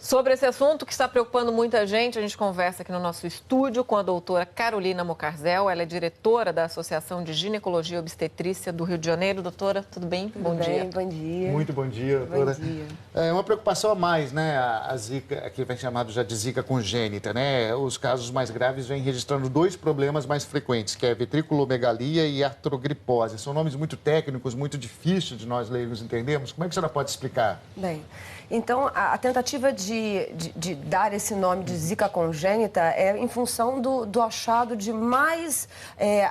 Sobre esse assunto que está preocupando muita gente, a gente conversa aqui no nosso estúdio com a doutora Carolina Mocarzel. Ela é diretora da Associação de Ginecologia e Obstetrícia do Rio de Janeiro. Doutora, tudo bem? Tudo bem, bom dia. Muito bom dia, doutora. Bom dia. É uma preocupação a mais, né? A zika, aqui vem chamado já de zika congênita, né? Os casos mais graves vêm registrando dois problemas mais frequentes, que é vetriculomegalia e artrogripose. São nomes muito técnicos, muito difíceis de nós leigos entendermos. Como é que a senhora pode explicar? Bem, então a tentativa de dar esse nome de zika congênita é em função do achado de mais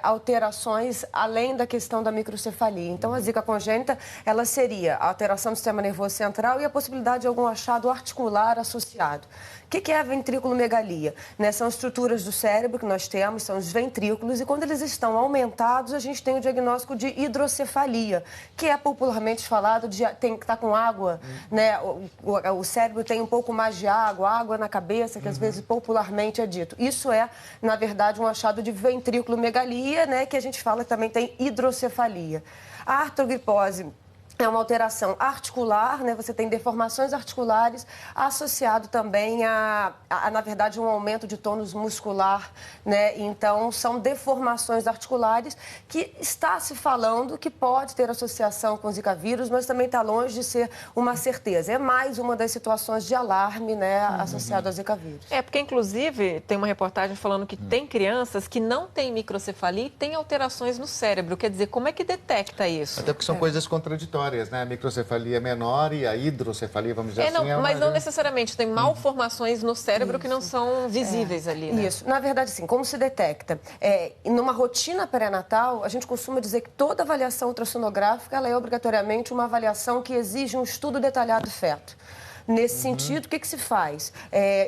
alterações além da questão da microcefalia. Então, a zika congênita, ela seria a alteração do sistema nervoso central e a possibilidade de algum achado articular associado. O que é a ventriculomegalia? São estruturas do cérebro que nós temos, são os ventrículos, e quando eles estão aumentados, a gente tem o diagnóstico de hidrocefalia, que é popularmente falado de tem que estar com água, né? O cérebro tem um pouco mais de água na cabeça, que às vezes popularmente é dito. Isso é, na verdade, um achado de ventriculomegalia, né? Que a gente fala que também tem hidrocefalia. A artrogripose é uma alteração articular, né? Você tem deformações articulares associado também na verdade, um aumento de tônus muscular, né? Então, são deformações articulares que está se falando que pode ter associação com Zika vírus, mas também está longe de ser uma certeza. É mais uma das situações de alarme, né, associado ao Zika vírus. Porque, inclusive, tem uma reportagem falando que tem crianças que não têm microcefalia e têm alterações no cérebro. Quer dizer, como é que detecta isso? Até porque são coisas contraditórias, né? A microcefalia é menor e a hidrocefalia, vamos dizer assim, mas não necessariamente. Tem malformações no cérebro que não são visíveis ali, né? Isso. Na verdade, sim. Como se detecta? Numa rotina pré-natal, a gente costuma dizer que toda avaliação ultrassonográfica ela é obrigatoriamente uma avaliação que exige um estudo detalhado do feto. Nesse sentido, o que se faz?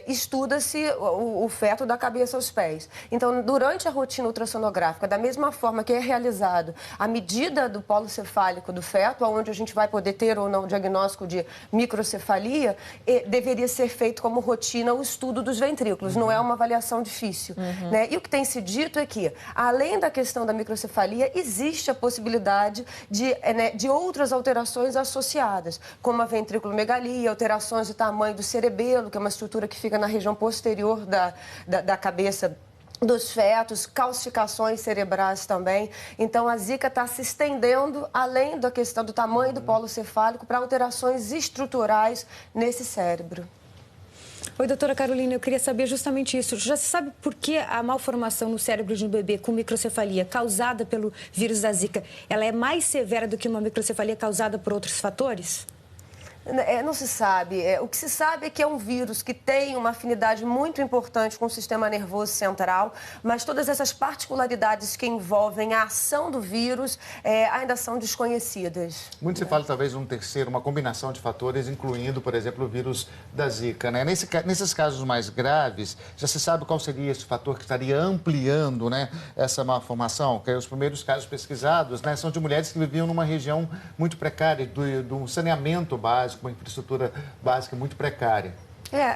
Estuda-se o feto da cabeça aos pés. Então, durante a rotina ultrassonográfica, da mesma forma que é realizado a medida do polo cefálico do feto, onde a gente vai poder ter ou não o diagnóstico de microcefalia, deveria ser feito como rotina o estudo dos ventrículos. Não é uma avaliação difícil. Né? E o que tem se dito é que, além da questão da microcefalia, existe a possibilidade de outras alterações associadas, como a ventriculomegalia, alterações do tamanho do cerebelo, que é uma estrutura que fica na região posterior da cabeça dos fetos, calcificações cerebrais também. Então, a zika está se estendendo, além da questão do tamanho do polo cefálico, para alterações estruturais nesse cérebro. Oi, doutora Carolina, eu queria saber justamente isso. Já se sabe por que a malformação no cérebro de um bebê com microcefalia causada pelo vírus da zika, ela é mais severa do que uma microcefalia causada por outros fatores? Não se sabe. O que se sabe é que é um vírus que tem uma afinidade muito importante com o sistema nervoso central, mas todas essas particularidades que envolvem a ação do vírus ainda são desconhecidas. Muito se fala, talvez, um terceiro, uma combinação de fatores, incluindo, por exemplo, o vírus da zika, né? Nesses casos mais graves, já se sabe qual seria esse fator que estaria ampliando, né, essa malformação? Que os primeiros casos pesquisados, né, são de mulheres que viviam numa região muito precária, do saneamento básico, uma infraestrutura básica muito precária.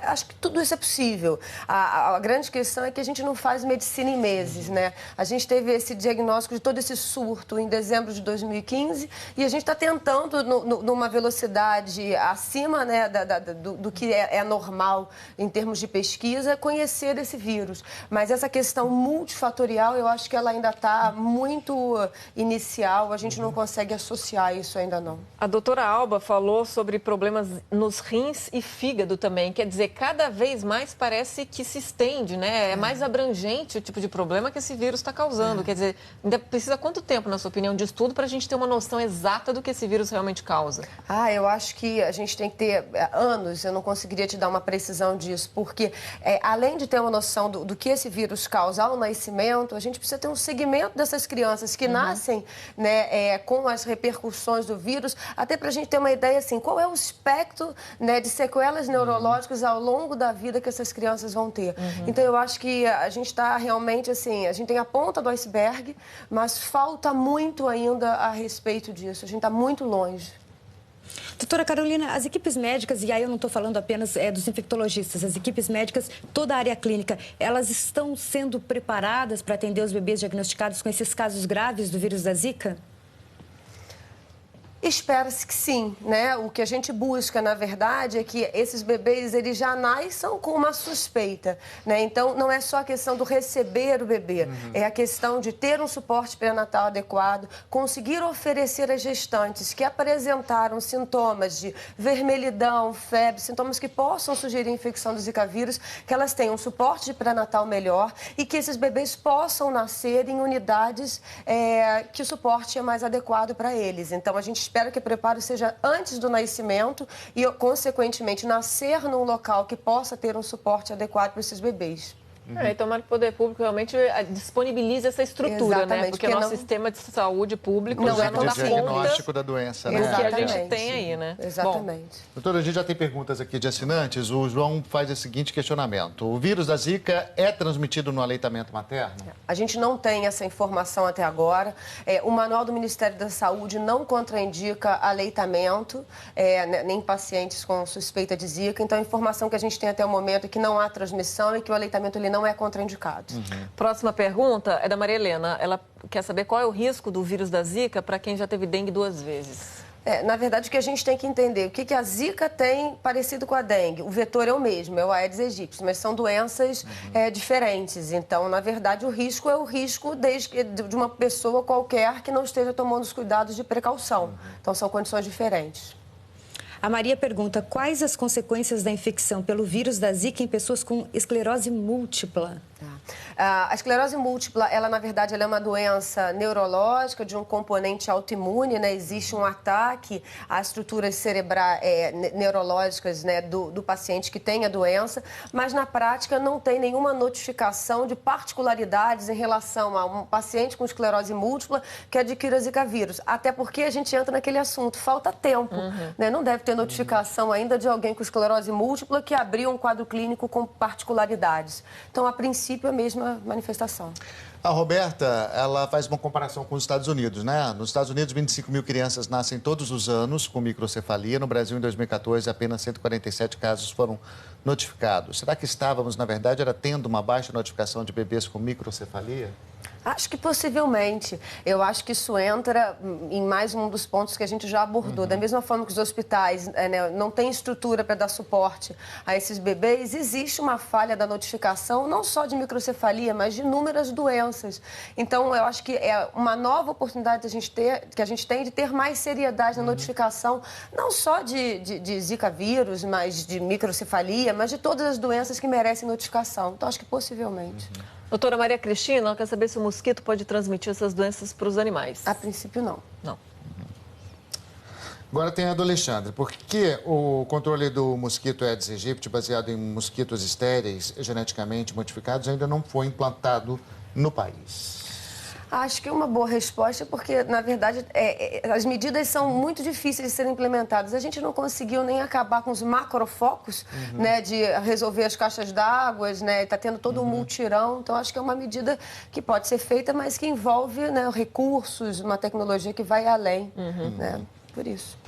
Acho que tudo isso é possível. A grande questão é que a gente não faz medicina em meses, né? A gente teve esse diagnóstico de todo esse surto em dezembro de 2015 e a gente está tentando, numa velocidade acima, né, do que é normal em termos de pesquisa, conhecer esse vírus. Mas essa questão multifatorial, eu acho que ela ainda está muito inicial, a gente não consegue associar isso ainda não. A doutora Alba falou sobre problemas nos rins e fígado também. Quer dizer, cada vez mais parece que se estende, né? É mais abrangente o tipo de problema que esse vírus está causando. Quer dizer, ainda precisa quanto tempo, na sua opinião, de estudo para a gente ter uma noção exata do que esse vírus realmente causa? Eu acho que a gente tem que ter anos, eu não conseguiria te dar uma precisão disso, porque além de ter uma noção do que esse vírus causa ao nascimento, a gente precisa ter um segmento dessas crianças que nascem, né, com as repercussões do vírus, até para a gente ter uma ideia, assim, qual é o espectro, né, de sequelas neurológicas ao longo da vida que essas crianças vão ter. Então, eu acho que a gente está realmente, assim, a gente tem a ponta do iceberg, mas falta muito ainda a respeito disso. A gente está muito longe. Doutora Carolina, as equipes médicas, e aí eu não estou falando apenas dos infectologistas, as equipes médicas, toda a área clínica, elas estão sendo preparadas para atender os bebês diagnosticados com esses casos graves do vírus da Zika? Espera-se que sim, né? O que a gente busca, na verdade, é que esses bebês, eles já nasçam com uma suspeita, né? Então, não é só a questão do receber o bebê, é a questão de ter um suporte pré-natal adequado, conseguir oferecer às gestantes que apresentaram sintomas de vermelhidão, febre, sintomas que possam sugerir infecção do Zika vírus, que elas tenham um suporte de pré-natal melhor e que esses bebês possam nascer em unidades que o suporte é mais adequado para eles. Então, a gente espera que o preparo seja antes do nascimento e, consequentemente, nascer num local que possa ter um suporte adequado para esses bebês. E tomara que o poder público realmente disponibilize essa estrutura, né? Porque o nosso sistema de saúde público já não dá conta diagnóstico da doença, né? do que a gente tem aí, né? Exatamente. Bom, doutora, a gente já tem perguntas aqui de assinantes. O João faz o seguinte questionamento. O vírus da Zika é transmitido no aleitamento materno? A gente não tem essa informação até agora. O manual do Ministério da Saúde não contraindica aleitamento, nem pacientes com suspeita de Zika. Então, a informação que a gente tem até o momento é que não há transmissão e que o aleitamento ele não é contraindicado. Próxima pergunta é da Maria Helena. Ela quer saber qual é o risco do vírus da Zika para quem já teve dengue 2 vezes. Na verdade, o que a gente tem que entender, o que a Zika tem parecido com a dengue? O vetor é o mesmo, é o Aedes aegypti, mas são doenças diferentes. Então, na verdade, o risco é o risco de uma pessoa qualquer que não esteja tomando os cuidados de precaução. Então, são condições diferentes. A Maria pergunta quais as consequências da infecção pelo vírus da Zika em pessoas com esclerose múltipla. A esclerose múltipla, ela na verdade ela é uma doença neurológica de um componente autoimune, né? Existe um ataque às estruturas cerebrais neurológicas, né, do paciente que tem a doença, mas na prática não tem nenhuma notificação de particularidades em relação a um paciente com esclerose múltipla que adquira Zika vírus. Até porque a gente entra naquele assunto, falta tempo, né? Não deve ter notificação ainda de alguém com esclerose múltipla que abriu um quadro clínico com particularidades. Então, a princípio, a mesma manifestação. A Roberta, ela faz uma comparação com os Estados Unidos, né? Nos Estados Unidos, 25 mil crianças nascem todos os anos com microcefalia. No Brasil, em 2014, apenas 147 casos foram notificados. Será que estávamos, na verdade, tendo uma baixa notificação de bebês com microcefalia? Acho que possivelmente. Eu acho que isso entra em mais um dos pontos que a gente já abordou. Da mesma forma que os hospitais não têm estrutura para dar suporte a esses bebês, existe uma falha da notificação, não só de microcefalia, mas de inúmeras doenças. Então, eu acho que é uma nova oportunidade que a gente tem de ter mais seriedade na notificação, não só de Zika vírus, mas de microcefalia, mas de todas as doenças que merecem notificação. Então, acho que possivelmente. Doutora Maria Cristina, ela quer saber se o mosquito pode transmitir essas doenças para os animais. A princípio, não. Não. Agora tem a do Alexandre. Por que o controle do mosquito Aedes aegypti, baseado em mosquitos estéreis geneticamente modificados, ainda não foi implantado no país? Acho que uma boa resposta, porque, na verdade, as medidas são muito difíceis de serem implementadas. A gente não conseguiu nem acabar com os macrofocos, né, de resolver as caixas d'água, né, está tendo todo um multirão. Então, acho que é uma medida que pode ser feita, mas que envolve, né, recursos, uma tecnologia que vai além, né, por isso.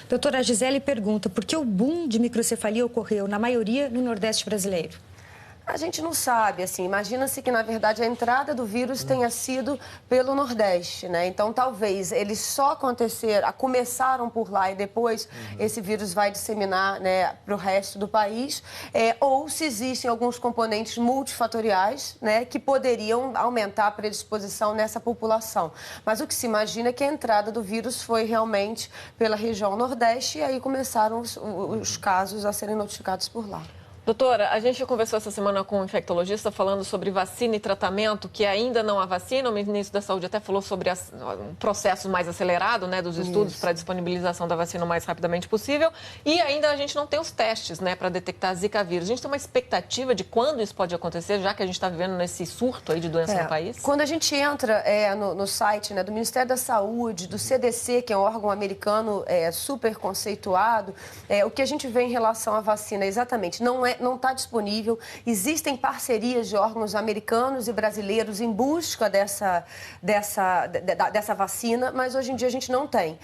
Doutora Gisele pergunta por que o boom de microcefalia ocorreu, na maioria, no Nordeste brasileiro? A gente não sabe, assim, imagina-se que, na verdade, a entrada do vírus tenha sido pelo Nordeste, né? Então, talvez eles só começaram por lá e depois esse vírus vai disseminar, né, para o resto do país, ou se existem alguns componentes multifatoriais, né, que poderiam aumentar a predisposição nessa população. Mas o que se imagina é que a entrada do vírus foi realmente pela região Nordeste e aí começaram os casos a serem notificados por lá. Doutora, a gente conversou essa semana com um infectologista falando sobre vacina e tratamento, que ainda não há vacina. O ministro da Saúde até falou sobre um processo mais acelerado, né, dos estudos para a disponibilização da vacina o mais rapidamente possível. E ainda a gente não tem os testes, né, para detectar Zika vírus. A gente tem uma expectativa de quando isso pode acontecer, já que a gente está vivendo nesse surto aí de doença no país? Quando a gente entra no site, né, do Ministério da Saúde, do CDC, que é um órgão americano super conceituado, o que a gente vê em relação à vacina exatamente não é não está disponível. Existem parcerias de órgãos americanos e brasileiros em busca dessa vacina, mas hoje em dia a gente não tem.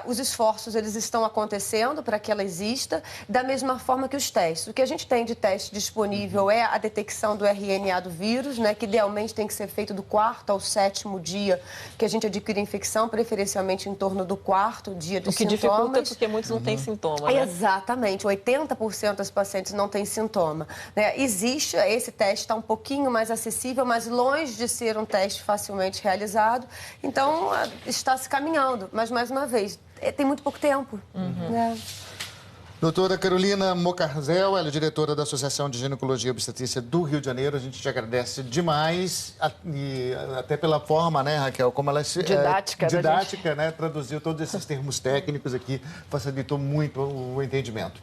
Os esforços eles estão acontecendo para que ela exista, da mesma forma que os testes. O que a gente tem de teste disponível é a detecção do RNA do vírus, né, que idealmente tem que ser feito do 4º ao 7º dia que a gente adquire a infecção, preferencialmente em torno do 4º dia dos sintomas. O que dificulta porque muitos não têm sintoma, né? Exatamente, 80% das pacientes não têm sintoma, né? Existe, esse teste está um pouquinho mais acessível, mas longe de ser um teste facilmente realizado, então está se caminhando, mas mais uma vez, tem muito pouco tempo. Né? Doutora Carolina Mocarzel, ela é diretora da Associação de Ginecologia e Obstetrícia do Rio de Janeiro. A gente te agradece demais, e até pela forma, né, Raquel, como ela didática, né, traduziu todos esses termos técnicos aqui, facilitou muito o entendimento.